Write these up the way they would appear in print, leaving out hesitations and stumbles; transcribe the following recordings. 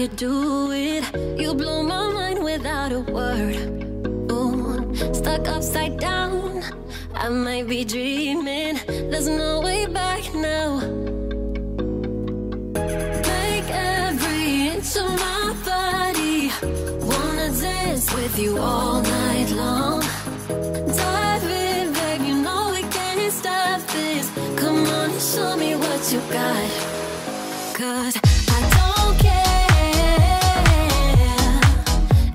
you do it. You blow my mind without a word. Ooh, stuck upside down. I might be dreaming. There's no way back now. Make every inch of my body wanna dance with you all night long. Dive in, babe, you know we can't stop this. Come on and show me what you got. 'Cause I don't care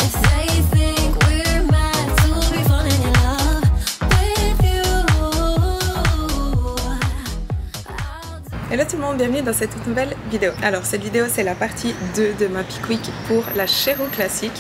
if they think we're mad to be falling in love with you. Hello tout le monde, bienvenue dans cette nouvelle vidéo. Alors cette vidéo c'est la partie 2 de ma peak week pour la Sheru Classic.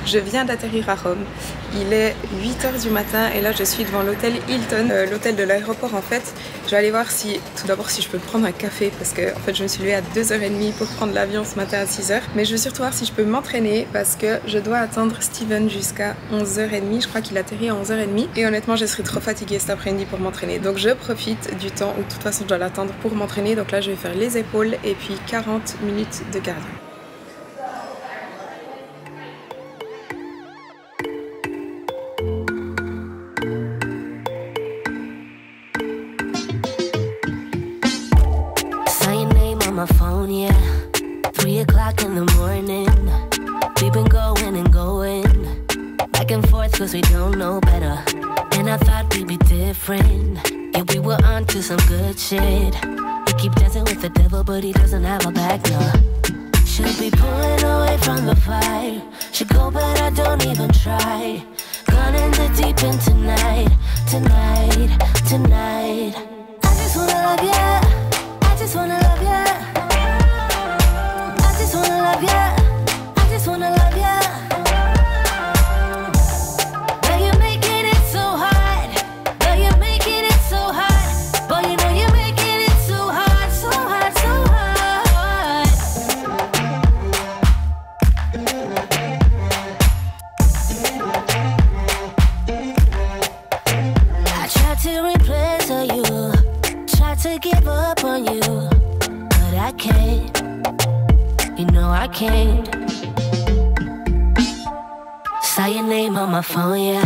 Je viens d'atterrir à Rome, il est 8 h du matin et là je suis devant l'hôtel Hilton, l'hôtel de l'aéroport en fait. Je vais aller voir si, tout d'abord si je peux prendre un café parce que en fait je me suis levée à 2 h 30 pour prendre l'avion ce matin à 6 h. Mais je veux surtout voir si je peux m'entraîner parce que je dois attendre Steven jusqu'à 11 h 30, je crois qu'il atterrit à 11 h 30. Et honnêtement je serai trop fatiguée cet après-midi pour m'entraîner. Donc je profite du temps où de toute façon je dois l'attendre pour m'entraîner. Donc là je vais faire les épaules et puis 40 minutes de cardio. My phone, yeah. 3 o'clock in the morning. We've been going and going back and forth cause we don't know better. And I thought we'd be different. Yeah, we were on to some good shit. We keep dancing with the devil but he doesn't have a back, no. Should be pulling away from the fire. Should go but I don't even try. Gone in the deep end tonight. Tonight, tonight. I just wanna love ya. I just wanna love ya. I just wanna love ya. I just wanna love ya. Girl, you're making it so hard. Girl, you're making it so hard. Boy, you know you're making it so hard, so hard, so hard. I tried to replace you. Tried to give up on you, but I can't. You know I can't. Saw your name on my phone, yeah.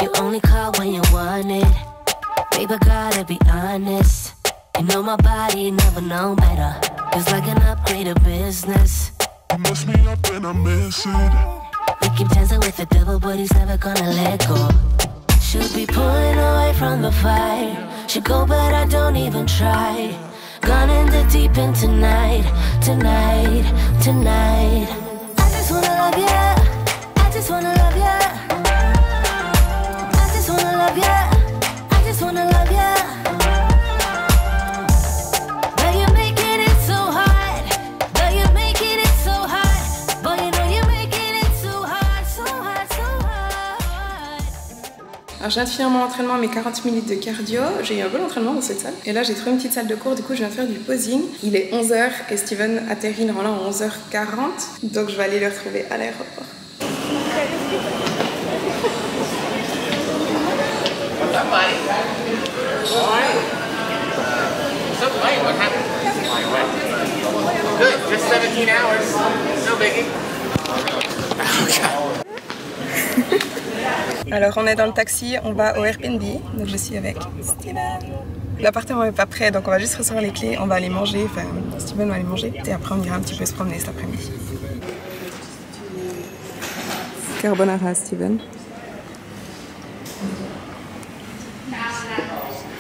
You only call when you want it. Baby, gotta be honest. You know my body never known better. It's like an upgraded business. You mess me up and I miss it. We keep dancing with the devil, but he's never gonna let go. Should be pulling away from the fire. Should go but I don't even try. Gone in the deep end tonight. Tonight, tonight. I just wanna love ya. I just wanna love ya. I just wanna love ya. I just wanna love ya. Girl, you're making it so hard. Girl, you're making it so hard. Boy, you know you're making it so hard, so hard, so hard. Alors je viens de finir mon entraînement, mes 40 minutes de cardio. J'ai eu un bon entraînement dans cette salle. Et là j'ai trouvé une petite salle de cours, du coup je viens de faire du posing. Il est 11 h et Steven atterrit normalement à 11 h 40. Donc je vais aller le retrouver à l'aéroport. Good, just 17 hours. No biggie. Alors on est dans le taxi, on va au Airbnb, donc je suis avec Steven. L'appartement n'est pas prêt, donc on va juste recevoir les clés, on va aller manger, enfin Steven va aller manger et après on ira un petit peu se promener cet après-midi. Carbonara Steven.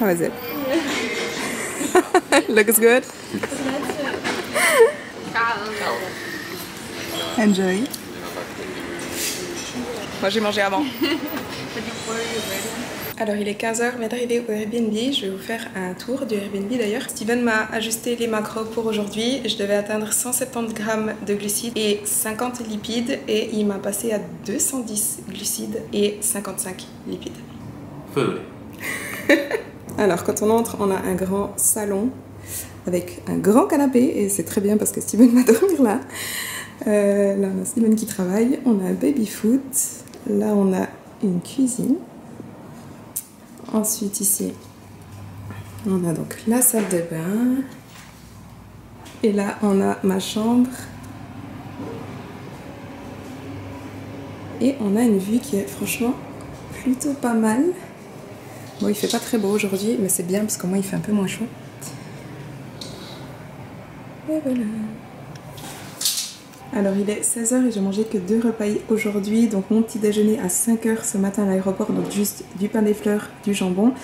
How is it? Looks good? Enjoy. Moi j'ai mangé avant. Alors il est 15 h, on vient d'arriver au Airbnb, je vais vous faire un tour du Airbnb d'ailleurs. Steven m'a ajusté les macros pour aujourd'hui, je devais atteindre 170 g de glucides et 50 lipides et il m'a passé à 210 glucides et 55 lipides. Food. Alors quand on entre, on a un grand salon avec un grand canapé et c'est très bien parce que Steven va dormir là. Là on a Steven qui travaille, on a un baby-foot, là on a une cuisine. Ensuite ici, on a donc la salle de bain. Et là on a ma chambre Et on a une vue qui est franchement plutôt pas mal. Bon, il fait pas très beau aujourd'hui, mais c'est bien parce qu'au moins il fait un peu moins chaud. Et voilà. Alors il est 16h et j'ai mangé que 2 repas aujourd'hui. Donc mon petit déjeuner à 5h ce matin à l'aéroport, donc juste du pain des fleurs, du jambon.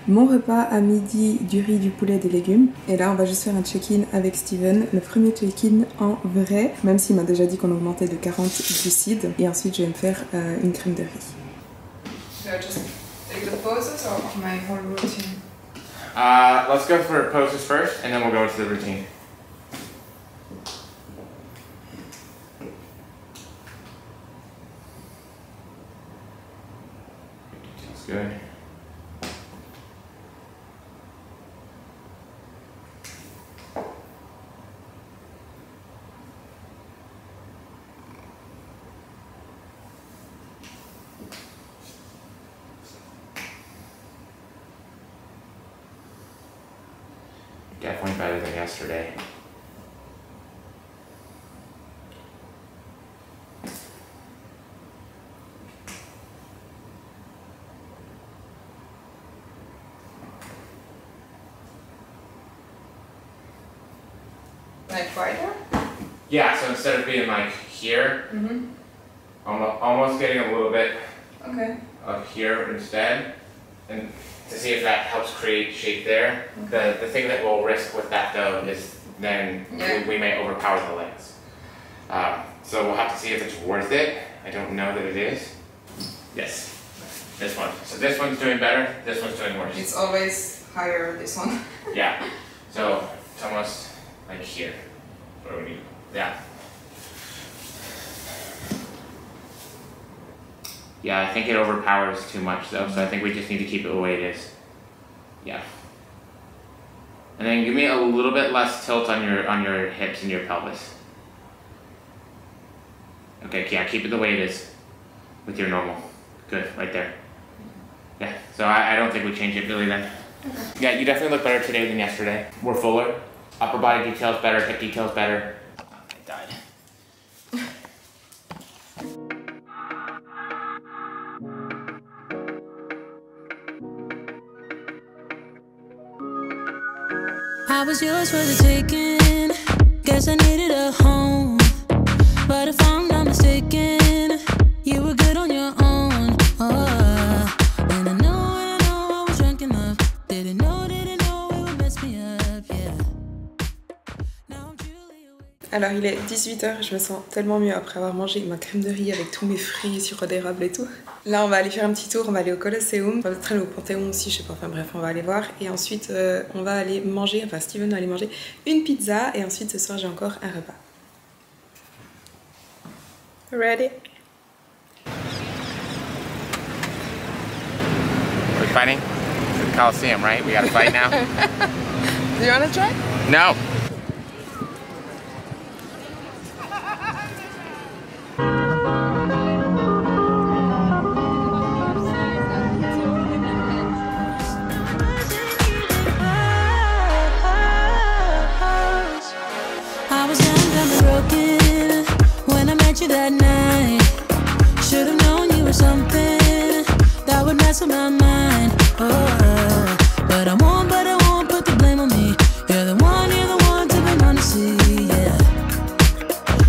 Mon repas à midi, du riz, du poulet, des légumes. Et là on va juste faire un check-in avec Steven. Le premier check-in en vrai, même s'il m'a déjà dit qu'on augmentait de 40 glucides. Et ensuite je vais me faire une crème de riz. Take the poses or my whole routine? Let's go for poses first, and then we'll go into the routine. That's good. Definitely better than yesterday. Like wider? Yeah, so instead of being like here, almost getting a little bit of here instead, and to see if that helps create shape there. Okay. The thing that we'll risk with that though is then we may overpower the legs. So we'll have to see if it's worth it. I don't know that it is. Yes, this one. So this one's doing better, this one's doing worse. It's always higher, this one. Yeah, so it's almost like here. What do we need? Yeah. Yeah, I think it overpowers too much though, so I think we just need to keep it the way it is. Yeah. And then give me a little bit less tilt on your hips and your pelvis. Okay, yeah, keep it the way it is with your normal. Good, right there. Yeah, so I don't think we change it really then. Okay. Yeah, you definitely look better today than yesterday. We're fuller. Upper body details better, hip details better. I died. I was yours for the taking. Guess I needed a home. But if I'm not mistaken, you were good on your own. Oh, and I know I was drunk enough. Didn't know it would mess me up, yeah. Now I'm truly awake. Alors il est 18h, je me sens tellement mieux après avoir mangé ma crème de riz avec tous mes fruits, sirop d'érable et tout. Là on va aller faire un petit tour, on va aller au Colosseum, on va peut-être aller au Panthéon aussi, je sais pas, enfin bref on va aller voir. Et ensuite on va aller manger, enfin Steven va aller manger une pizza et ensuite ce soir j'ai encore un repas. Ready? We're fighting? It's the Coliseum, right? We gotta fight now? Do you wanna try? No! I was young and broken when I met you that night. Should've known you were something that would mess with my mind. Oh, but I won't put the blame on me. You're the one to be on to see, yeah.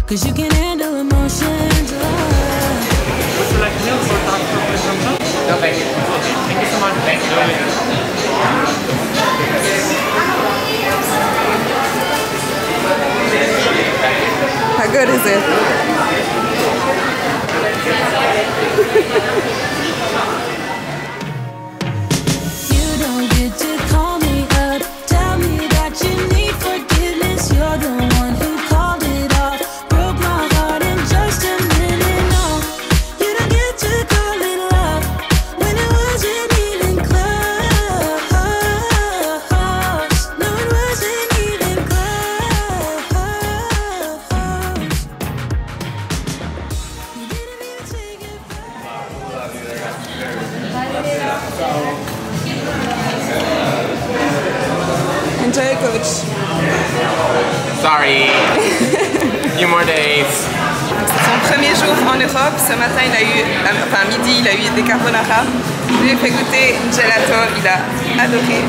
Cause you can handle emotions. Would you like meals or not for consumption? No, thank you. Thank you so much. Thank you. How good is it? You don't get to call me up, tell me that you need forgiveness. You're the one who called it off, broke my heart in just a minute. No, you don't get to call it love when it wasn't even close. No, it wasn't even close. You didn't even say goodbye. Enjoy, coach. Sorry. Few more days. son premier jour en Europe. Ce matin, il a eu, enfin midi, il a eu des carbonara. Je lui ai fait goûter une gelato, il a adoré.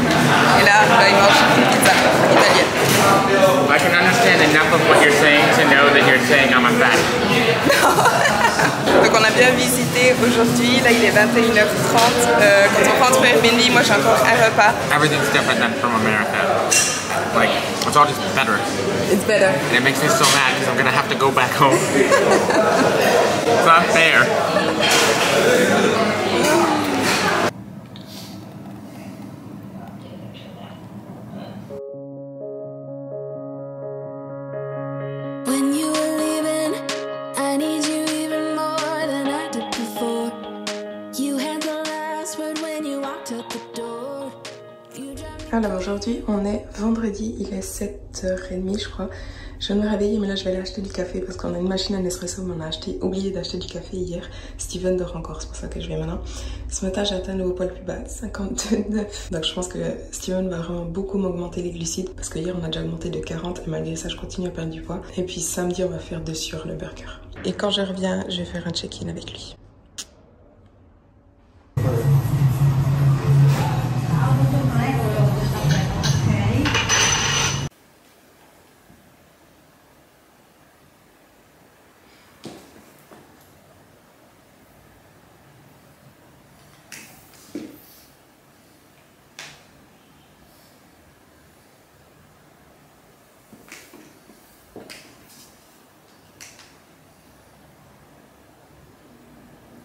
Et là, il mange une pizza italienne. I can understand enough of what you're saying to know that you're saying I'm a fat. Donc on a bien visité aujourd'hui, là il est 21h30. Quand on rentre au Airbnb, moi j'ai encore un repas. Everything's different than from America. Like, it's all just better. It's better. And it makes me so mad because I'm gonna have to go back home. It's not fair. When you were leaving, I need you even more than I did before. You had the last word when you walked out the door. You drive me. Alors aujourd'hui on est vendredi, il est 7h30 je crois. Je viens de me réveiller mais là je vais aller acheter du café parce qu'on a une machine à Nespresso mais on a oublié d'acheter du café hier. Steven dort encore, c'est pour ça que je viens maintenant. Ce matin j'ai atteint le haut poids le plus bas, 59. Donc je pense que Steven va vraiment beaucoup m'augmenter les glucides parce que hier on a déjà augmenté de 40 et malgré ça je continue à perdre du poids. Et puis samedi on va faire 2 sur le burger. Et quand je reviens je vais faire un check-in avec lui.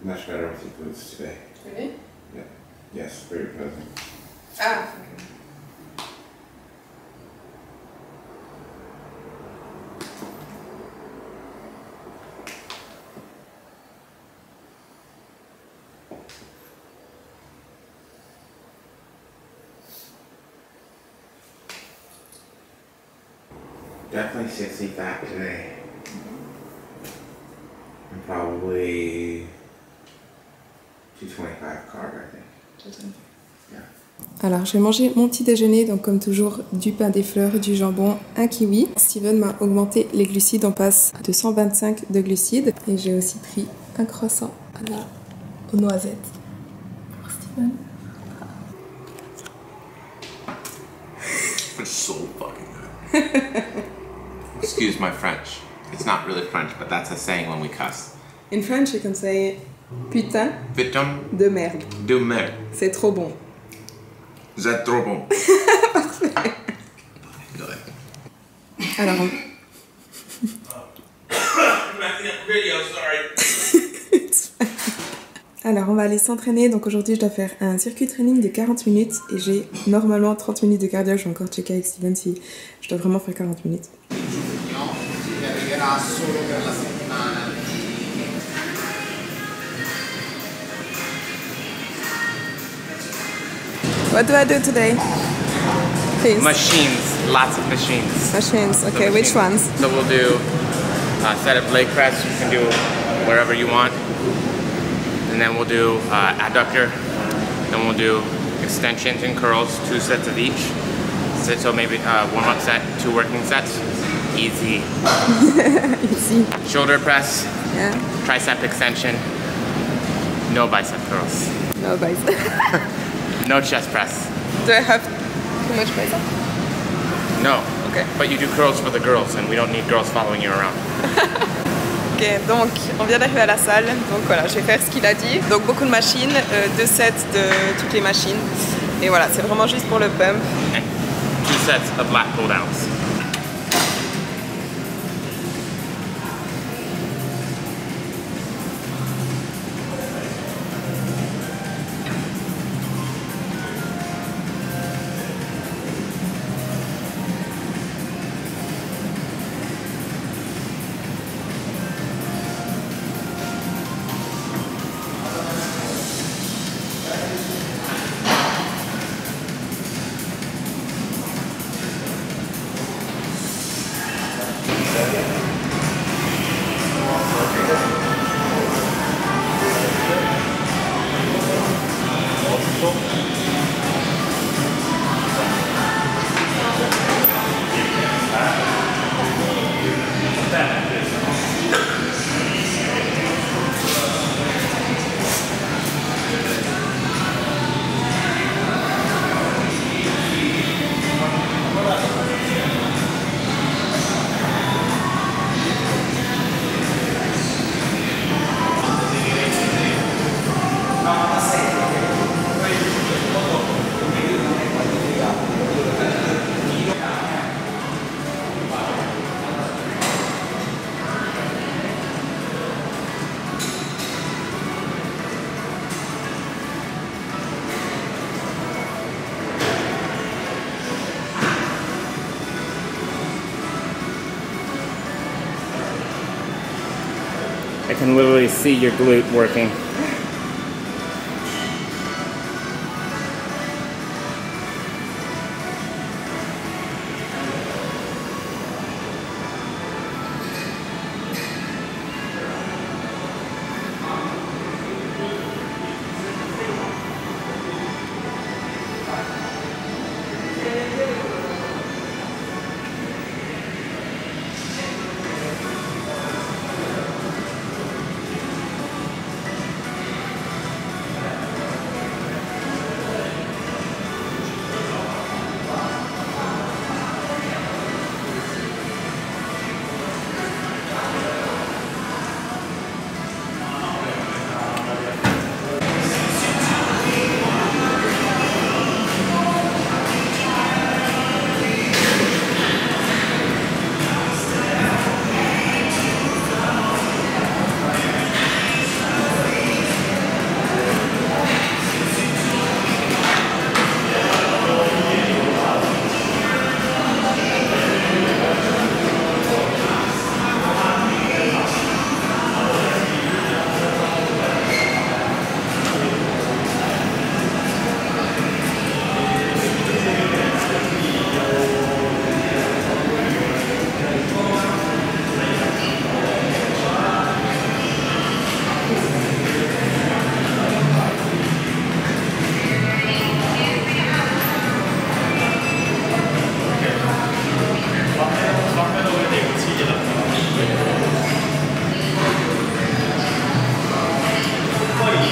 Much better with your boots today. Really? Yeah. Yes, very pleasant. Ah, Definitely 60 fat today. And probably 225 carb, I think. Yeah. alors j'ai mangé mon petit déjeuner, donc comme toujours du pain des fleurs, du jambon, un kiwi. Steven m'a augmenté les glucides, on passe de 125 de glucides. Et j'ai aussi pris un croissant aux noisettes pour Steven. It's so fucking good. Excuse my French. It's not really French, but that's a saying when we cuss. In French you can say putain Putain de merde. de merde. C'est trop bon. Vous êtes trop bon. Parfait. Alors Alors on va aller s'entraîner, donc aujourd'hui je dois faire un circuit training de 40 minutes et j'ai normalement 30 minutes de cardio, je vais encore checker avec Steven si je dois vraiment faire 40 minutes. What do I do today? Please. Machines, lots of machines. Machines, okay, which ones? So we'll do set up leg press, you can do wherever you want. And then we'll do adductor, then we'll do extensions and curls, 2 sets of each. So maybe warm-up set, 2 working sets. Easy. Easy. Shoulder press, Yeah. tricep extension, no bicep curls. No bicep. No chest press. Do I have too much bicep? No. Okay. But you do curls for the girls and we don't need girls following you around. Ok, donc on vient d'arriver à la salle, donc voilà, je vais faire ce qu'il a dit. Donc beaucoup de machines, 2 sets de toutes les machines. Et voilà, c'est vraiment juste pour le pump. And 2 sets of lat pull downs. I can literally see your glute working.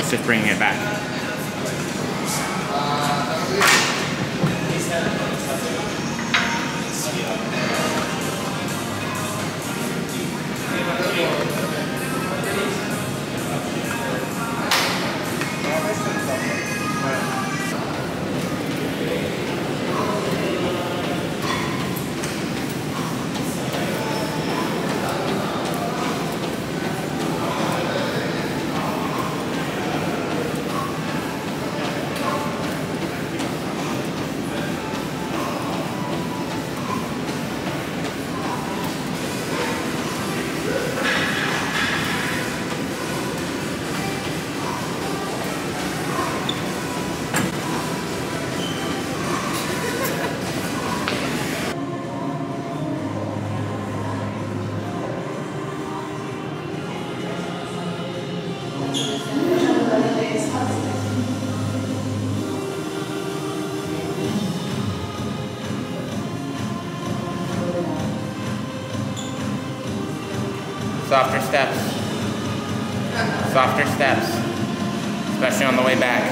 Just bringing it back. Softer steps. Softer steps. Especially on the way back.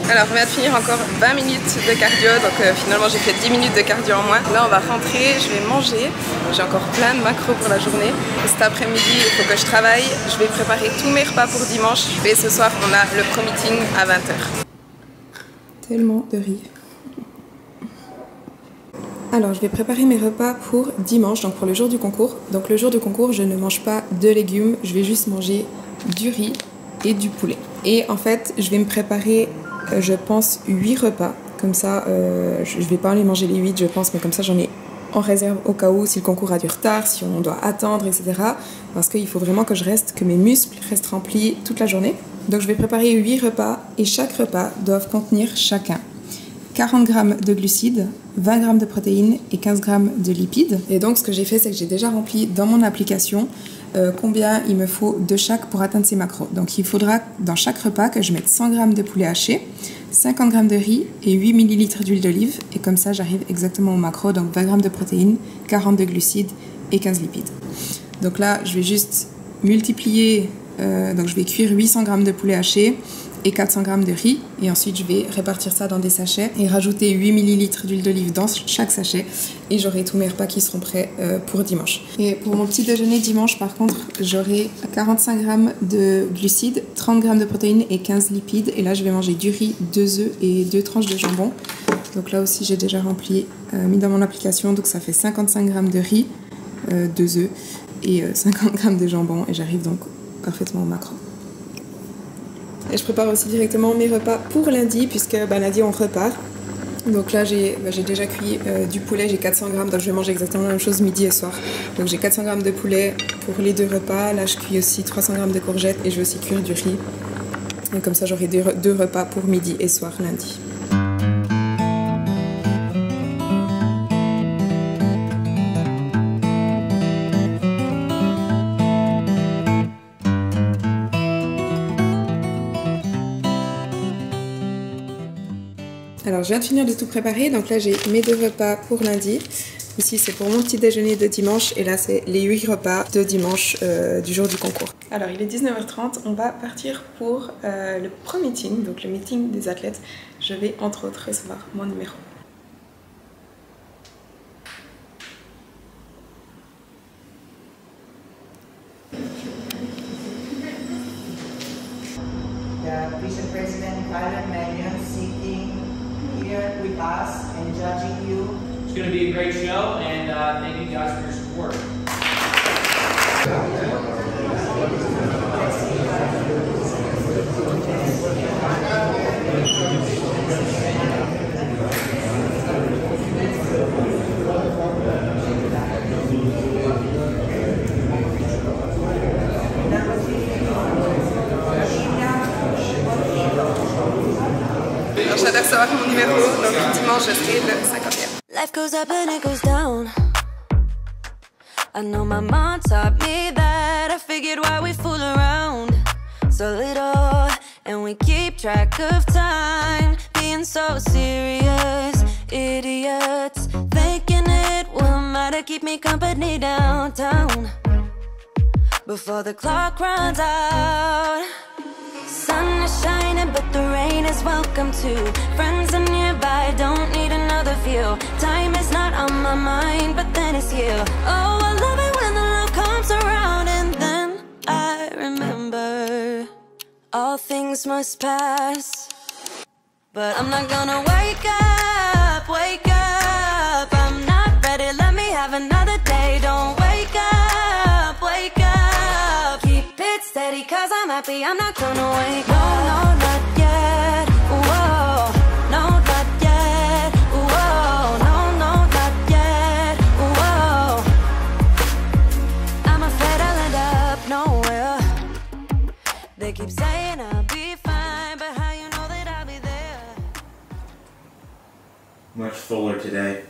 Alors on vient de finir encore 20 minutes de cardio, donc finalement j'ai fait 10 minutes de cardio en moins. Là on va rentrer, je vais manger, j'ai encore plein de macros pour la journée. Cet après-midi il faut que je travaille, je vais préparer tous mes repas pour dimanche. Et ce soir on a le pro-meeting à 20 h. Tellement de riz. Alors je vais préparer mes repas pour dimanche, donc pour le jour du concours. Donc le jour du concours je ne mange pas de légumes, je vais juste manger du riz et du poulet. Et en fait je vais me préparer je pense 8 repas, comme ça je vais pas aller manger les 8 je pense, mais comme ça j'en ai en réserve au cas où si le concours a du retard, si on doit attendre, etc. Parce qu'il faut vraiment que mes muscles restent remplis toute la journée. Donc je vais préparer 8 repas et chaque repas doit contenir chacun 40 g de glucides, 20 g de protéines et 15 g de lipides. Et donc ce que j'ai fait, c'est que j'ai déjà rempli dans mon application combien il me faut de chaque pour atteindre ces macros. Donc il faudra dans chaque repas que je mette 100 g de poulet haché, 50 g de riz et 8 ml d'huile d'olive. Et comme ça j'arrive exactement au macro, donc 20 g de protéines, 40 de glucides et 15 lipides. Donc là je vais juste multiplier, donc je vais cuire 800 g de poulet haché et 400 g de riz, et ensuite je vais répartir ça dans des sachets et rajouter 8 ml d'huile d'olive dans chaque sachet, et j'aurai tous mes repas qui seront prêts pour dimanche. Et pour mon petit déjeuner dimanche par contre, j'aurai 45 g de glucides, 30 g de protéines et 15 lipides, et là je vais manger du riz, 2 œufs et 2 tranches de jambon. Donc là aussi j'ai déjà rempli, mis dans mon application, donc ça fait 55 g de riz, 2 œufs et 50 g de jambon, et j'arrive donc parfaitement au macro. Et je prépare aussi directement mes repas pour lundi, puisque lundi on repart. Donc là j'ai déjà cuit du poulet, j'ai 400 grammes, donc je vais manger exactement la même chose midi et soir. Donc j'ai 400 grammes de poulet pour les 2 repas, là je cuis aussi 300 grammes de courgettes et je vais aussi cuire du riz. Et comme ça j'aurai 2 repas pour midi et soir lundi. Alors je viens de finir de tout préparer, donc là j'ai mes 2 repas pour lundi. Ici c'est pour mon petit déjeuner de dimanche et là c'est les 8 repas de dimanche du jour du concours. Alors il est 19h30, on va partir pour le pro-meeting, donc le meeting des athlètes. Je vais entre autres recevoir mon numéro. The vice-president sitting here with us and judging you. It's going to be a great show, and thank you guys for your support. Alors j'adore savoir mon numéro, donc dimanche je serai le 51. Life goes up and it goes down. I know my mom taught me that. I figured why we fool around so little, and we keep track of time, being so serious, idiots, thinking it will matter, keep me company downtown before the clock runs out. Sun is shining, but the rain is welcome too. Friends are nearby, don't need another view. Time is not on my mind, but then it's you. Oh, I love it when the love comes around, and then I remember all things must pass. But I'm not gonna wake up, wake up. I'm not ready, let me have another day. Don't wake up, wake up. Keep it steady, cause I'm happy, I'm not gonna wake up. No, not yet, whoa. No, not yet, whoa. No, not yet, whoa. I'm afraid I'll end up nowhere. They keep saying I'll be fine, but how you know that I'll be there? Much fuller today.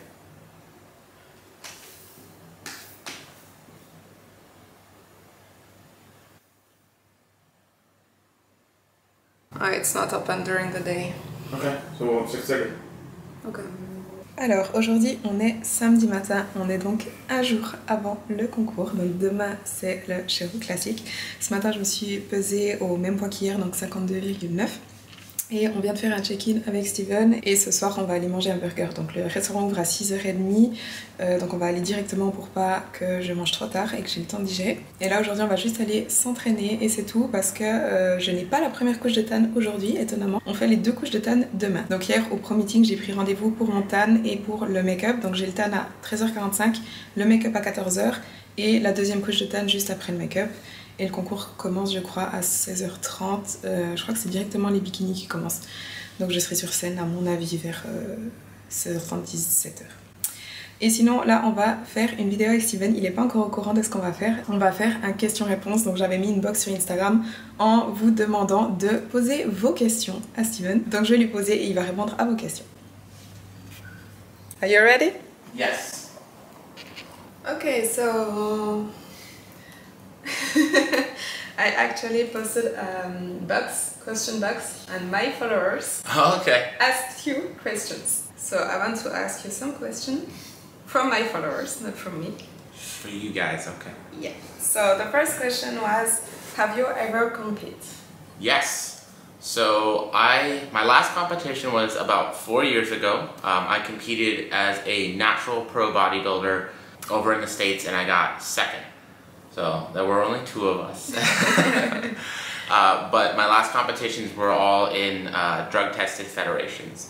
It's not open during the day. Okay, so 6:30. Okay. Alors aujourd'hui on est samedi matin, on est donc un jour avant le concours, donc demain c'est le Sheru Classic. Ce matin je me suis pesée au même poids qu'hier, donc 52,9. Et on vient de faire un check-in avec Steven et ce soir on va aller manger un burger. Donc le restaurant ouvre à 6h30, donc on va aller directement pour pas que je mange trop tard et que j'ai le temps de digérer. Et là aujourd'hui on va juste aller s'entraîner et c'est tout parce que je n'ai pas la première couche de tan aujourd'hui, étonnamment. On fait les 2 couches de tan demain. Donc hier au pro-meeting j'ai pris rendez-vous pour mon tan et pour le make-up. Donc j'ai le tan à 13h45, le make-up à 14h et la deuxième couche de tan juste après le make-up. Et le concours commence je crois à 16h30, je crois que c'est directement les bikinis qui commencent. Donc je serai sur scène à mon avis vers 16h30, 17h. Et sinon là on va faire une vidéo avec Steven, il n'est pas encore au courant de ce qu'on va faire. On va faire un question-réponse, donc j'avais mis une box sur Instagram en vous demandant de poser vos questions à Steven. Donc je vais lui poser et il va répondre à vos questions. Are you ready? Yes. Okay, so I actually posted question box, and my followers asked you questions. So I want to ask you some questions from my followers, not from me. For you guys, okay. Yeah. So the first question was, have you ever competed? Yes. So my last competition was about 4 years ago. I competed as a natural pro bodybuilder over in the States and I got second. So there were only 2 of us. But my last competitions were all in drug-tested federations.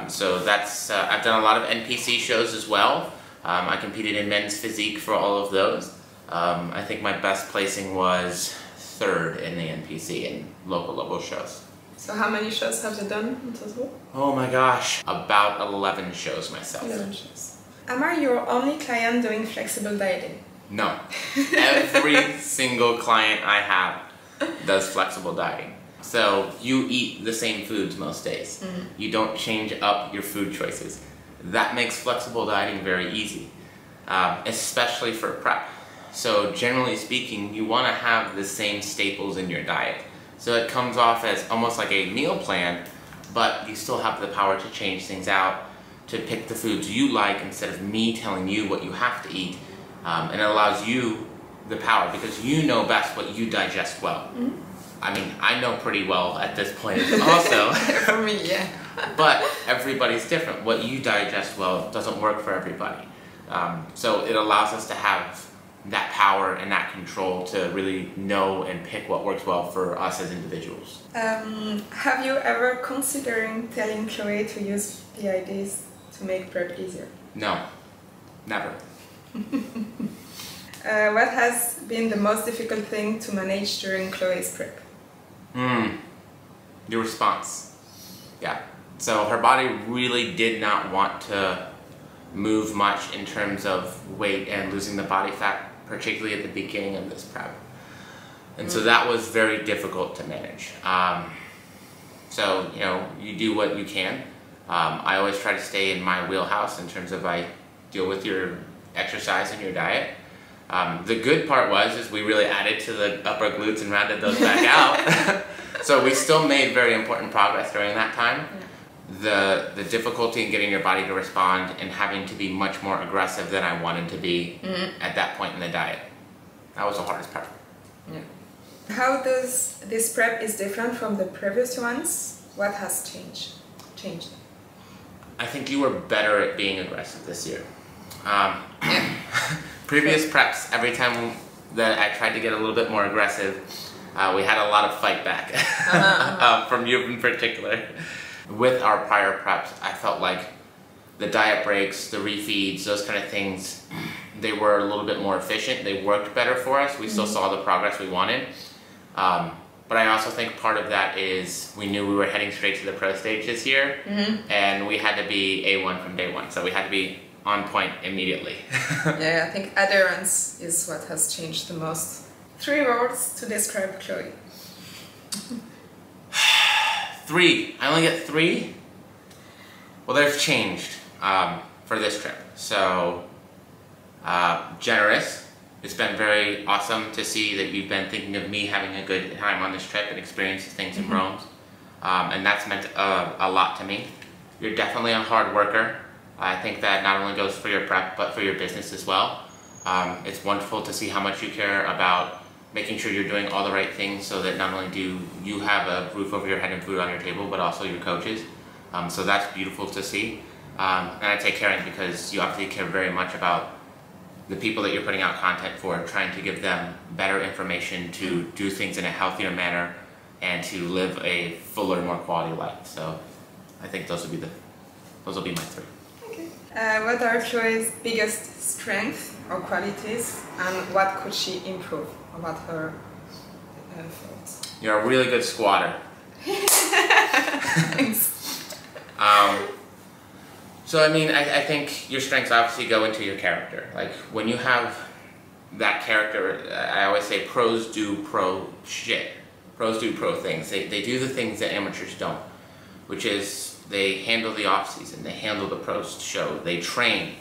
So that's, I've done a lot of NPC shows as well. I competed in men's physique for all of those. I think my best placing was third in the NPC in local level shows. So how many shows have you done in total? Oh my gosh, about 11 shows myself. 11 shows. Am I your only client doing flexible dieting? No. Every single client I have does flexible dieting. So you eat the same foods most days. You don't change up your food choices. That makes flexible dieting very easy, especially for prep. So generally speaking, you want to have the same staples in your diet. So it comes off as almost like a meal plan, but you still have the power to change things out, to pick the foods you like instead of me telling you what you have to eat. And it allows you the power because you know best what you digest well. I mean, I know pretty well at this point also. For me, yeah. But everybody's different. What you digest well doesn't work for everybody. So it allows us to have that power and that control to really know and pick what works well for us as individuals. Have you ever considering telling Chloe to use PIDs to make prep easier? No, never. What has been the most difficult thing to manage during Chloe's prep? Your response. Yeah. So her body really did not want to move much in terms of weight and losing the body fat, particularly at the beginning of this prep. And so that was very difficult to manage. So, you know, you do what you can. I always try to stay in my wheelhouse in terms of I deal with your exercise and your diet. The good part is we really added to the upper glutes and rounded those back out. So we still made very important progress during that time. The difficulty in getting your body to respond and having to be much more aggressive than I wanted to be at that point in the diet. That was the hardest part. Yeah. How does this prep is different from the previous ones? What has changed? I think you were better at being aggressive this year. Previous preps, every time that I tried to get a little bit more aggressive, we had a lot of fight back from you in particular. With our prior preps, I felt like the diet breaks, the refeeds, those kind of things, they were a little bit more efficient. They worked better for us. We still saw the progress we wanted. But I also think part of that is we knew we were heading straight to the pro stage this year, and we had to be A1 from day one. So we had to be on point immediately. Yeah, I think adherence is what has changed the most. 3 words to describe Chloe. 3. I only get 3? Well, they've changed for this trip. So, generous. It's been very awesome to see that you've been thinking of me having a good time on this trip and experiencing things in Rome. And that's meant a lot to me. You're definitely a hard worker. I think that not only goes for your prep, but for your business as well. It's wonderful to see how much you care about making sure you're doing all the right things so that not only do you have a roof over your head and food on your table, but also your coaches. So that's beautiful to see. And I take caring because you obviously care very much about the people that you're putting out content for, trying to give them better information to do things in a healthier manner and to live a fuller, more quality life. So I think those will be my 3. Okay. What are Chloe's biggest strengths or qualities, and what could she improve about her faults? You're a really good squatter. Thanks. So I mean, I think your strengths obviously go into your character. Like when you have that character, I always say pros do pro shit. Pros do pro things. They do the things that amateurs don't, which is they handle the off season, they handle the pro show, they train.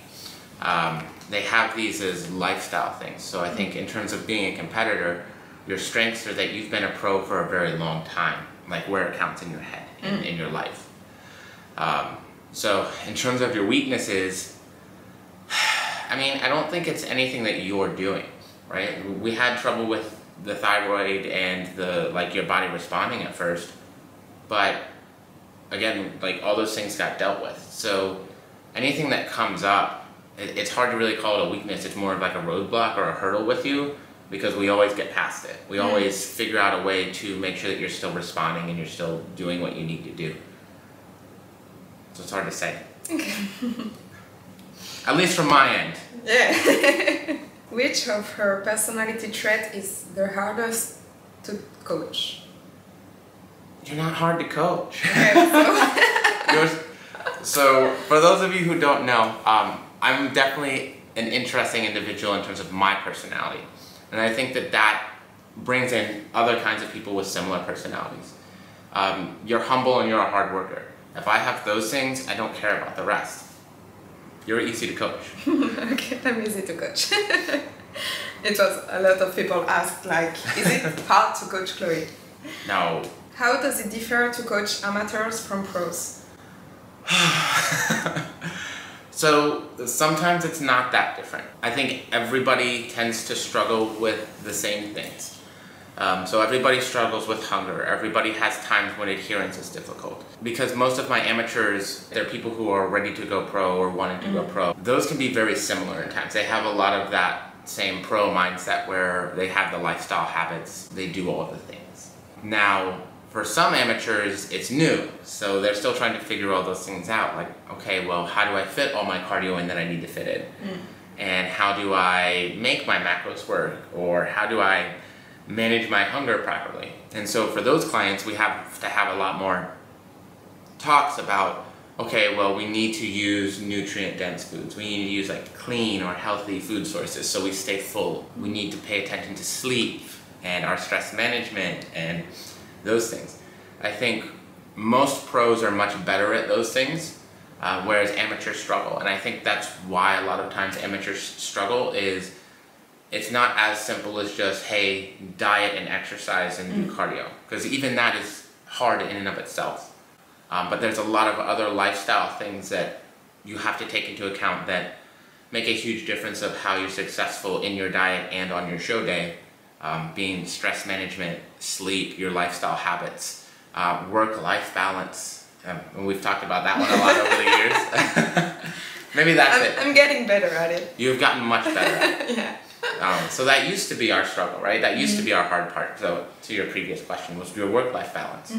They have these as lifestyle things. So I think in terms of being a competitor, your strengths are that you've been a pro for a very long time, like where it counts in your head, in your life. So in terms of your weaknesses, I mean, I don't think it's anything that you're doing, right? We had trouble with the thyroid and your body responding at first, but again, like all those things got dealt with. So anything that comes up, it's hard to really call it a weakness. It's more of like a roadblock or a hurdle with you because we always get past it. We always figure out a way to make sure that you're still responding and you're still doing what you need to do. So it's hard to say. Okay. At least from my end. Yeah. Which of her personality trait is the hardest to coach? You're not hard to coach. Okay, So for those of you who don't know, I'm definitely an interesting individual in terms of my personality. And I think that brings in other kinds of people with similar personalities. You're humble and you're a hard worker. If I have those things, I don't care about the rest. You're easy to coach. Okay, I'm easy to coach. It was a lot of people asked, like, is it hard to coach Chloe? No. How does it differ to coach amateurs from pros? So sometimes it's not that different. I think everybody tends to struggle with the same things. So everybody struggles with hunger. Everybody has times when adherence is difficult. Because most of my amateurs, they're people who are ready to go pro or wanting to go pro. Those can be very similar in times. They have a lot of that same pro mindset where they have the lifestyle habits, they do all of the things. Now, for some amateurs, it's new, so they're still trying to figure all those things out. Like, okay, well, how do I fit all my cardio in that I need to fit in? And how do I make my macros work? Or how do I manage my hunger properly? And so for those clients, we have to have a lot more talks about, okay, well, we need to use nutrient-dense foods. We need to use like clean or healthy food sources so we stay full. We need to pay attention to sleep and our stress management and those things. I think most pros are much better at those things, whereas amateurs struggle. And I think that's why a lot of times amateurs struggle is it's not as simple as just, hey, diet and exercise and do cardio. Because even that is hard in and of itself. But there's a lot of other lifestyle things that you have to take into account that make a huge difference of how you're successful in your diet and on your show day. Being stress management, sleep, your lifestyle habits, work-life balance. And we've talked about that one a lot over the years. Maybe that's it. I'm getting better at it. You've gotten much better. Yeah. So that used to be our struggle, right? That used to be our hard part. So to your previous question was your work-life balance.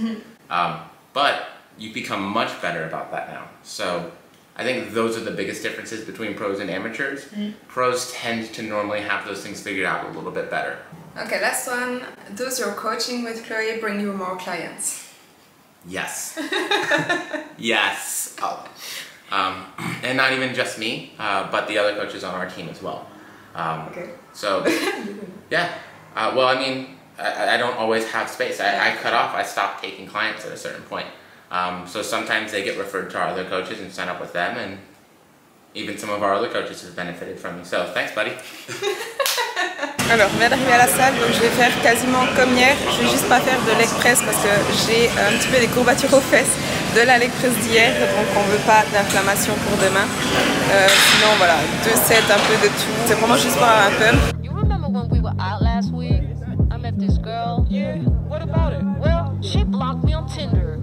But you become much better about that now. So I think those are the biggest differences between pros and amateurs. Pros tend to normally have those things figured out a little bit better. Okay, last one. Does your coaching with Chloe bring you more clients? Yes. Yes. And not even just me, but the other coaches on our team as well. Okay. So, yeah. Well, I mean, I don't always have space. I cut off. I stopped taking clients at a certain point. So sometimes they get referred to our other coaches and sign up with them, and even some of our other coaches have benefited from me. So thanks, buddy. Alors, on vient d'arriver à la salle, donc je vais faire quasiment comme hier. Je vais juste pas faire de leg press parce que j'ai un petit peu des courbatures aux fesses de la leg press d'hier, donc on veut pas d'inflammation pour demain. Sinon, voilà, 2 sets, un peu de tout. C'est vraiment juste pour un pump. You remember when we were out last week? I met this girl. Yeah, what about it? Well, she blocked me on Tinder.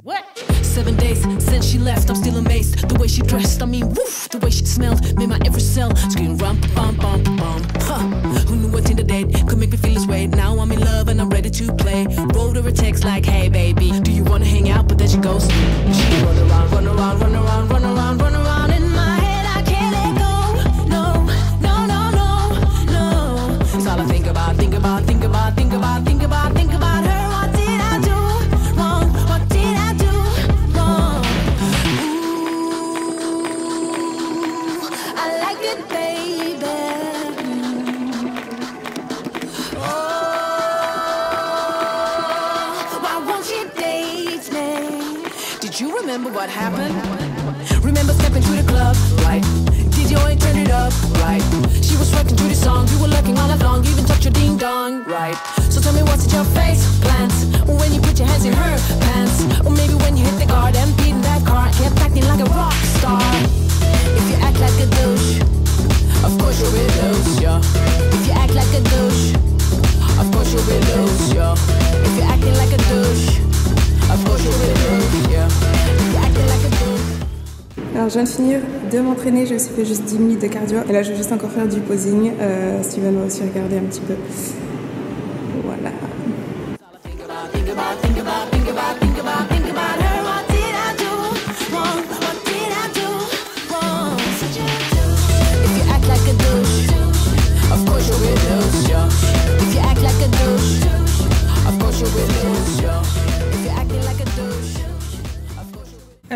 What? 7 days since she left, I'm still amazed. The way she dressed, I mean, woof. The way she smelled, made my every cell scream rum bum bum bum. Huh? Who knew what Tinder date could make me feel this way? Now I'm in love and I'm ready to play. Wrote her a text like, hey baby, do you wanna hang out? But then she goes, she run around, run around, run around, run around, run around in my head. I can't let go. No, no, no, no, no. It's all I think about, think about, think about, think about, think about, think about her. What did I do wrong? What did I do? Remember what happened? Remember stepping through the club, right? Did you ain't turn it up, right? She was working through the song, you were looking all along, you even touched your ding dong, right? So tell me what's at your face plans when you put your hands in her pants, or maybe when you hit the guard and beat in that car, kept acting like a rock star. If you act like a douche, of course you'll be loose, yeah. If you act like a douche, of course you'll be loose, yeah. If you're acting like a douche, of course you'll be loose, yeah. Alors je viens de finir de m'entraîner, j'ai aussi fait juste 10 minutes de cardio et là je vais juste encore faire du posing. Steven va aussi regarder un petit peu. Voilà. Of course you'll be loose, yeah. If you act like a douche,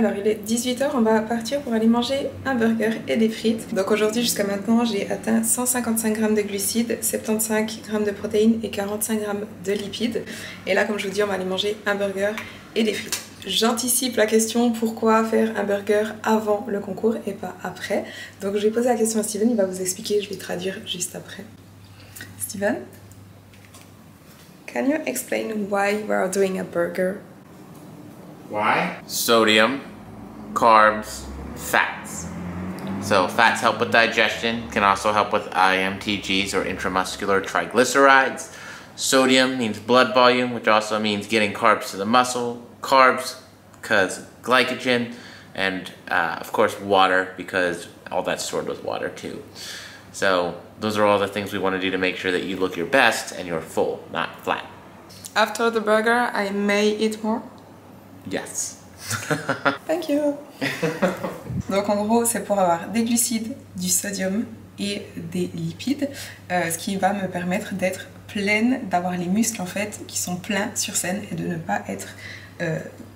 Alors il est 18 h, on va partir pour aller manger un burger et des frites. Donc aujourd'hui jusqu'à maintenant j'ai atteint 155 g de glucides, 75 g de protéines et 45 g de lipides. Et là comme je vous dis on va aller manger un burger et des frites. J'anticipe la question pourquoi faire un burger avant le concours et pas après. Donc je vais poser la question à Steven, il va vous expliquer, je vais traduire juste après. Steven, can you explain why we are doing a burger? Why? Sodium, carbs, fats. So fats help with digestion, can also help with IMTGs or intramuscular triglycerides. Sodium means blood volume, which also means getting carbs to the muscle. Carbs, because glycogen, and of course water, because all that's stored with water too. So those are all the things we want to do to make sure that you look your best and you're full, not flat. After the burger, I may eat more? Yes. Thank you. Donc en gros, c'est pour avoir des glucides, du sodium et des lipides, ce qui va me permettre d'être pleine, d'avoir les muscles en fait qui sont pleins sur scène et de ne pas être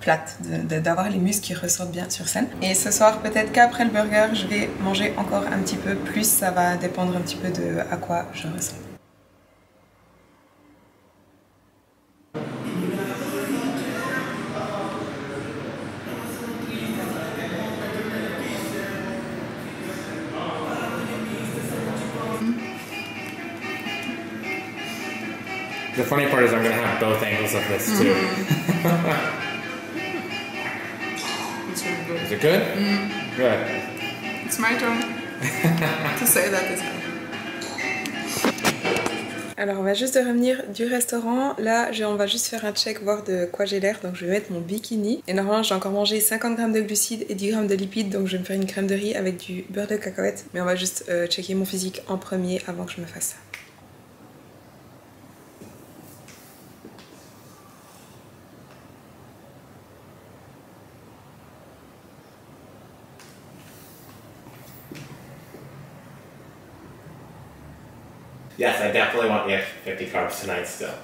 plate, d'avoir les muscles qui ressortent bien sur scène. Et ce soir, peut-être qu'après le burger, je vais manger encore un petit peu plus, ça va dépendre un petit peu de à quoi je ressemble. The funny part is I'm going to have both angles of this too. It's really good. Is it good? Good. It's my turn to say that it's good. Alors on va juste revenir du restaurant. Là on va juste faire un check, voir de quoi j'ai l'air. Donc je vais mettre mon bikini. Et normalement j'ai encore mangé 50 g de glucides et 10 g de lipides. Donc je vais me faire une crème de riz avec du beurre de cacahuète. Mais on va juste checker mon physique en premier avant que je me fasse ça. Yes, I definitely want the extra 50 carbs tonight still.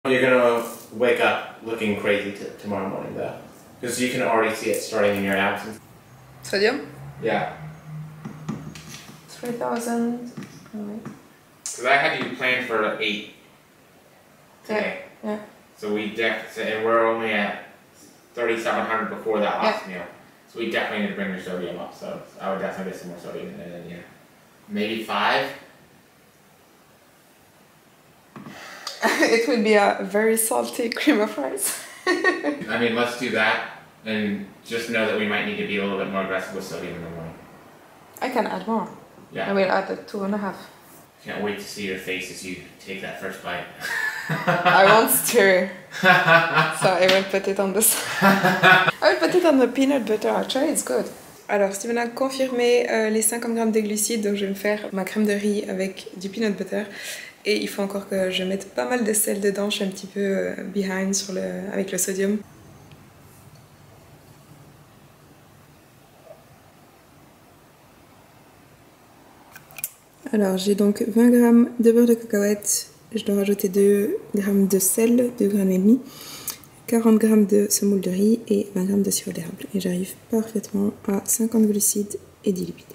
You're gonna wake up looking crazy tomorrow morning though. Because you can already see it starting in your abs. Sodium? Yeah. 3000. Because I had you planned for 8 today. Yeah. So and we're only at 3,700 before that last meal. So we definitely need to bring your sodium up. So I would definitely get some more sodium in it. Yeah. Maybe 5. It would be a very salty cream of rice. I mean, let's do that, and just know that we might need to be a little bit more aggressive with sodium in the morning. I can add more. Yeah. I will add 2.5. Can't wait to see your face as you take that first bite. I won't stir. So I will put it on this. I will put it on the peanut butter. Actually, it's good. Alors, Steven a confirmé les 50 g de glucides, donc je vais me faire ma crème de riz avec du peanut butter. Et il faut encore que je mette pas mal de sel dedans, je suis un petit peu behind avec le sodium. Alors j'ai donc 20 g de beurre de cacahuète, je dois rajouter 2 g de sel, 2,5 g, 40 g de semoule de riz et 20 g de sirop d'érable. Et j'arrive parfaitement à 50 glucides et 10 lipides.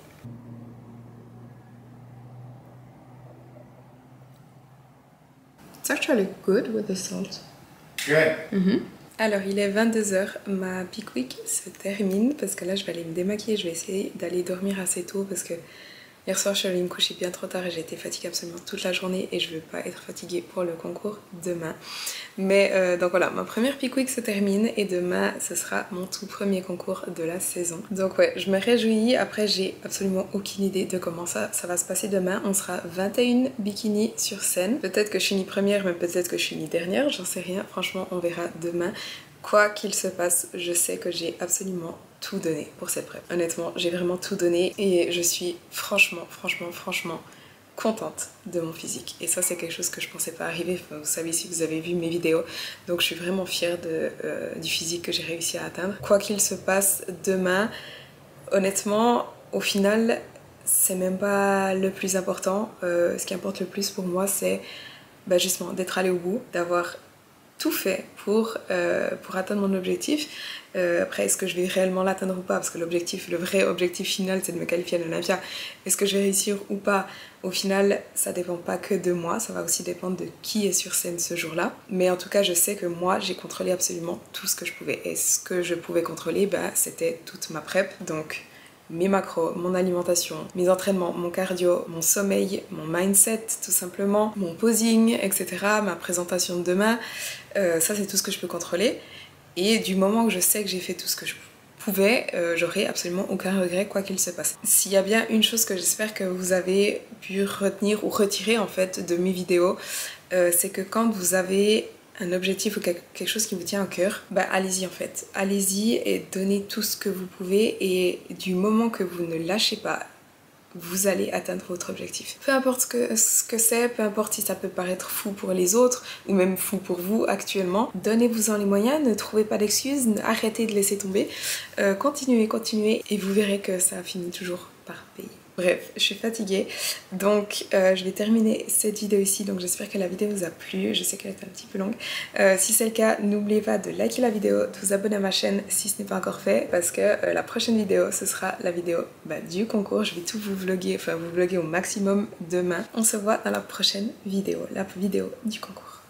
It's actually good with the salt. Good. Alors il est 22 h, ma peak week se termine parce que là je vais aller me démaquiller, je vais essayer d'aller dormir assez tôt parce que hier soir je suis allée me coucher bien trop tard et j'ai été fatiguée absolument toute la journée et je ne veux pas être fatiguée pour le concours demain. Mais donc voilà, ma première peak week se termine et demain ce sera mon tout premier concours de la saison. Donc ouais, je me réjouis. Après j'ai absolument aucune idée de comment ça va se passer demain. On sera 21 bikinis sur scène. Peut-être que je finis première, mais peut-être que je finis dernière, j'en sais rien. Franchement on verra demain. Quoi qu'il se passe, je sais que j'ai absolument tout donné pour cette prep. Honnêtement, j'ai vraiment tout donné et je suis franchement contente de mon physique. Et ça, c'est quelque chose que je pensais pas arriver. Enfin, vous savez si vous avez vu mes vidéos. Donc, je suis vraiment fière du physique que j'ai réussi à atteindre. Quoi qu'il se passe demain, honnêtement, au final, c'est même pas le plus important. Ce qui importe le plus pour moi, c'est justement d'être allée au bout, d'avoir tout fait pour atteindre mon objectif. Après, est-ce que je vais réellement l'atteindre ou pas? Parce que l'objectif, le vrai objectif final, c'est de me qualifier à l'Olympia. Est-ce que je vais réussir ou pas? Au final, ça dépend pas que de moi, ça va aussi dépendre de qui est sur scène ce jour-là. Mais en tout cas, je sais que moi, j'ai contrôlé absolument tout ce que je pouvais. Et ce que je pouvais contrôler, bah, c'était toute ma prep. Donc, mes macros, mon alimentation, mes entraînements, mon cardio, mon sommeil, mon mindset tout simplement, mon posing, etc., ma présentation de demain, ça c'est tout ce que je peux contrôler. Et du moment où je sais que j'ai fait tout ce que je pouvais, j'aurai absolument aucun regret quoi qu'il se passe. S'il y a bien une chose que j'espère que vous avez pu retenir ou retirer en fait de mes vidéos, c'est que quand vous avez un objectif ou quelque chose qui vous tient à cœur, bah allez-y en fait. Allez-y et donnez tout ce que vous pouvez et du moment que vous ne lâchez pas, vous allez atteindre votre objectif. Peu importe ce que c'est, peu importe si ça peut paraître fou pour les autres ou même fou pour vous actuellement, donnez-vous-en les moyens, ne trouvez pas d'excuses, arrêtez de laisser tomber, continuez et vous verrez que ça finit toujours par payer. Bref, je suis fatiguée, donc je vais terminer cette vidéo ici, donc j'espère que la vidéo vous a plu, je sais qu'elle est un petit peu longue. Si c'est le cas, n'oubliez pas de liker la vidéo, de vous abonner à ma chaîne si ce n'est pas encore fait, parce que la prochaine vidéo, ce sera la vidéo du concours, je vais tout vous vlogger, enfin vous vlogger au maximum demain. On se voit dans la prochaine vidéo, la vidéo du concours.